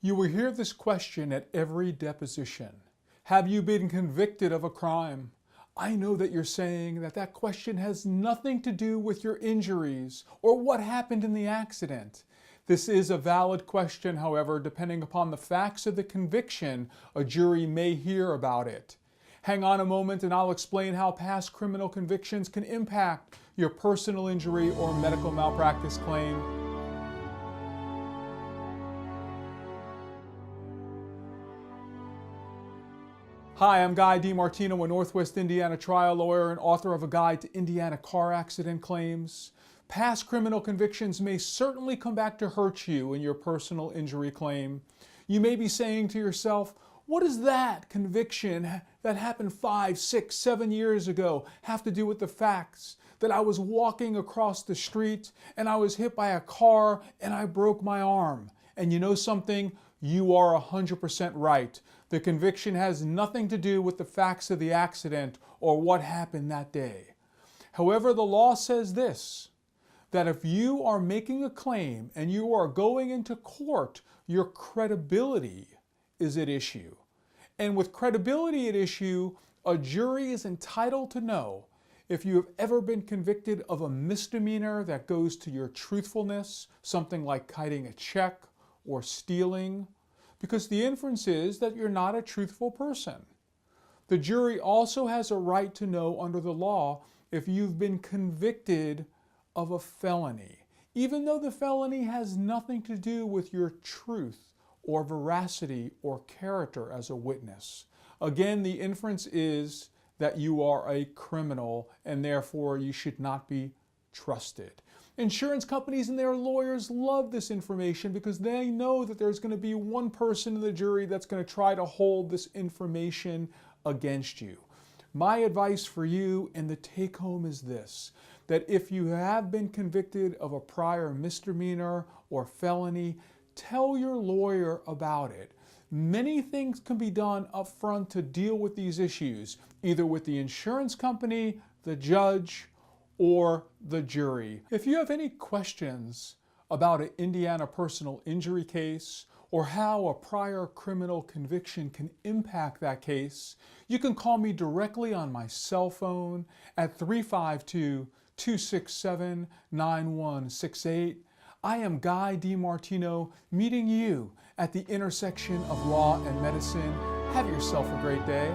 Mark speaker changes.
Speaker 1: You will hear this question at every deposition. Have you been convicted of a crime? I know that you're saying that that question has nothing to do with your injuries or what happened in the accident. This is a valid question, however, depending upon the facts of the conviction, a jury may hear about it. Hang on a moment and I'll explain how past criminal convictions can impact your personal injury or medical malpractice claim. Hi, I'm Guy DiMartino, a Northwest Indiana trial lawyer and author of a guide to Indiana car accident claims. Past criminal convictions may certainly come back to hurt you in your personal injury claim. You may be saying to yourself, what does that conviction that happened 5, 6, 7 years ago have to do with the facts that I was walking across the street and I was hit by a car and I broke my arm? And you know something? You are 100% right. The conviction has nothing to do with the facts of the accident or what happened that day. However, the law says this, that if you are making a claim and you are going into court, your credibility is at issue. And with credibility at issue, a jury is entitled to know if you have ever been convicted of a misdemeanor that goes to your truthfulness, something like kiting a check or stealing, because the inference is that you're not a truthful person. The jury also has a right to know under the law if you've been convicted of a felony, even though the felony has nothing to do with your truth or veracity or character as a witness. Again, the inference is that you are a criminal and therefore you should not be trusted. Insurance companies and their lawyers love this information because they know that there's going to be one person in the jury that's going to try to hold this information against you. My advice for you and the take home is this, that if you have been convicted of a prior misdemeanor or felony, tell your lawyer about it. Many things can be done up front to deal with these issues, either with the insurance company, the judge, or the jury. If you have any questions about an Indiana personal injury case or how a prior criminal conviction can impact that case, you can call me directly on my cell phone at 352-267-9168. I am Guy DiMartino, meeting you at the intersection of law and medicine. Have yourself a great day.